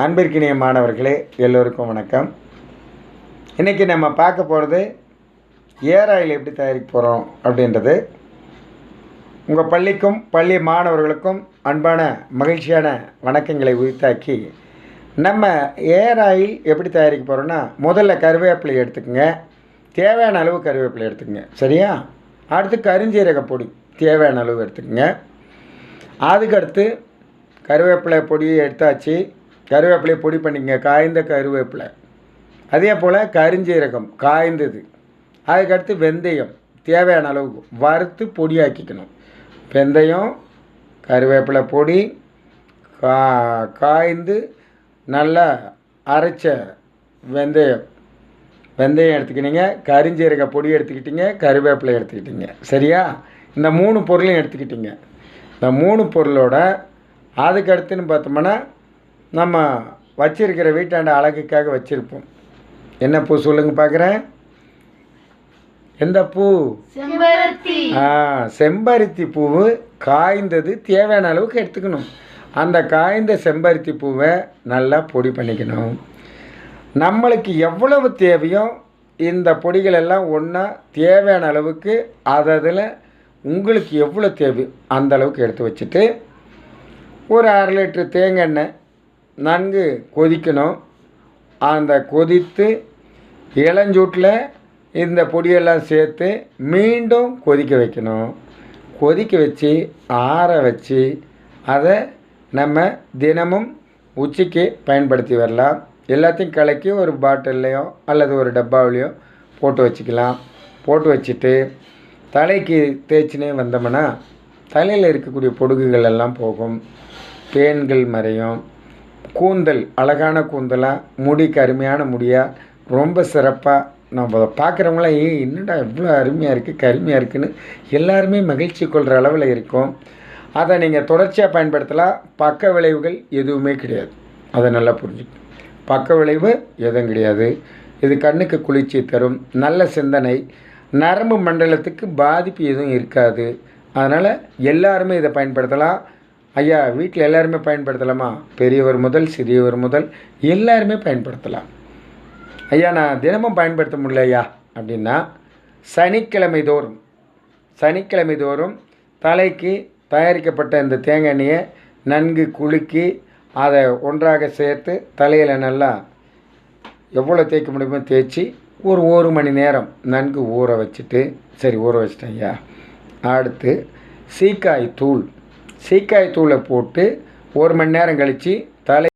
அன்பிற்கினிய மாணவர்களே, எல்லோருக்கும் வணக்கம். இன்றைக்கி நம்ம பார்க்க போகிறது ஏர் ஆயில் எப்படி தயாரிக்க போகிறோம் அப்படின்றது. உங்கள் பள்ளிக்கும் பள்ளி மாணவர்களுக்கும் அன்பான மகிழ்ச்சியான வணக்கங்களை உரித்தாக்கி, நம்ம ஏர் ஆயில் எப்படி தயாரிக்க போகிறோன்னா, முதல்ல கருவேப்பிலை எடுத்துக்கோங்க. தேவையான அளவு கருவேப்பிலை எடுத்துக்கோங்க, சரியா? அடுத்து கருஞ்சீரக பொடி தேவையான அளவு எடுத்துக்கோங்க. அதுக்கடுத்து கருவேப்பிலை பொடியை எடுத்தாச்சு. கருவேப்பிலையை பொடி பண்ணிக்கங்க, காய்ந்த கருவேப்பிலை. அதே போல் கருஞ்சீரகம் காய்ந்தது. அதுக்கடுத்து வெந்தயம் தேவையான அளவுக்கு வறுத்து பொடியாக்கிக்கணும். வெந்தயம், கருவேப்பிலை பொடி, காய்ந்து நல்லா அரைச்ச வெந்தயம் எடுத்துக்கிட்டீங்க, கருஞ்சீரக பொடி எடுத்துக்கிட்டீங்க, கருவேப்பிலை எடுத்துக்கிட்டீங்க, சரியா? இந்த 3 பொருளையும் எடுத்துக்கிட்டீங்க. இந்த 3 பொருளோட அதுக்கடுத்துன்னு பார்த்தோம்னா, நம்ம வச்சிருக்கிற வீட்டாண்ட அழகுக்காக வச்சுருப்போம். என்ன பூ சொல்லுங்க பார்க்குறேன்? எந்த பூ? செம்பருத்தி. செம்பருத்தி பூவு காய்ந்தது தேவையான அளவுக்கு எடுத்துக்கணும். அந்த காய்ந்த செம்பருத்தி பூவை நல்லா பொடி பண்ணிக்கணும். நம்மளுக்கு எவ்வளவு தேவையோ இந்த பொடிகளெல்லாம் ஒன்றா தேவையான அளவுக்கு அதில் உங்களுக்கு எவ்வளோ தேவையோ அந்த அளவுக்கு எடுத்து வச்சுட்டு, ஒரு 1/2 லிட்டர் தேங்காய் எண்ணெய் நன்கு கொதிக்கணும். அந்த கொதித்து இளஞ்சூட்டில் இந்த பொடியெல்லாம் சேர்த்து மீண்டும் கொதிக்க வைக்கணும். கொதிக்க வச்சு ஆற வச்சு அதை நம்ம தினமும் உச்சிக்கு பயன்படுத்தி வரலாம். எல்லாத்தையும் கலக்கி ஒரு பாட்டில்லையோ அல்லது ஒரு டப்பாவிலையோ போட்டு வச்சுக்கலாம். போட்டு வச்சுட்டு தலைக்கு தேய்ச்சினே வந்தோம்னா தலையில் இருக்கக்கூடிய பொடுகுகள் எல்லாம் போகும், பேன்கள் மறையும், கூந்தல் அழகான கூந்தலாக, முடி கருமையான முடியாக ரொம்ப சிறப்பாக நம்ம பார்க்குறவங்களாம் என்னடா இவ்வளோ அருமையாக இருக்குது, கருமையாக இருக்குதுன்னு எல்லாருமே மகிழ்ச்சி கொள்கிற அளவில் இருக்கும். அதை நீங்கள் தொடர்ச்சியாக பயன்படுத்தலாம். பக்க விளைவுகள் எதுவுமே கிடையாது. அதை நல்லா புரிஞ்சுக்கணும். பக்க விளைவு எதுவும் கிடையாது. இது கண்ணுக்கு குளிர்ச்சி தரும், நல்ல சிந்தனை, நரம்பு மண்டலத்துக்கு பாதிப்பு எதுவும் இருக்காது. அதனால் எல்லாருமே இதை பயன்படுத்தலாம். ஐயா, வீட்டில் எல்லாருமே பயன்படுத்தலாமா? பெரியவர் முதல் சிறியவர் முதல் எல்லாருமே பயன்படுத்தலாம். ஐயா, நான் தினமும் பயன்படுத்த முடியல ஐயா அப்படின்னா, சனிக்கிழமை தோறும் தலைக்கு தயாரிக்கப்பட்ட இந்த தேங்காய் எண்ணெயை நன்கு குலுக்கி அதை ஒன்றாக சேர்த்து தலையில் நல்லா எவ்வளோ தேய்க்க முடியுமோ தேய்ச்சி ஒரு மணி நேரம் நன்கு ஊற வச்சுட்டு, சரி ஊற வச்சிட்டேன் ஐயா. அடுத்து சீக்காய் தூளை போட்டு 1 மணி நேரம் கழித்து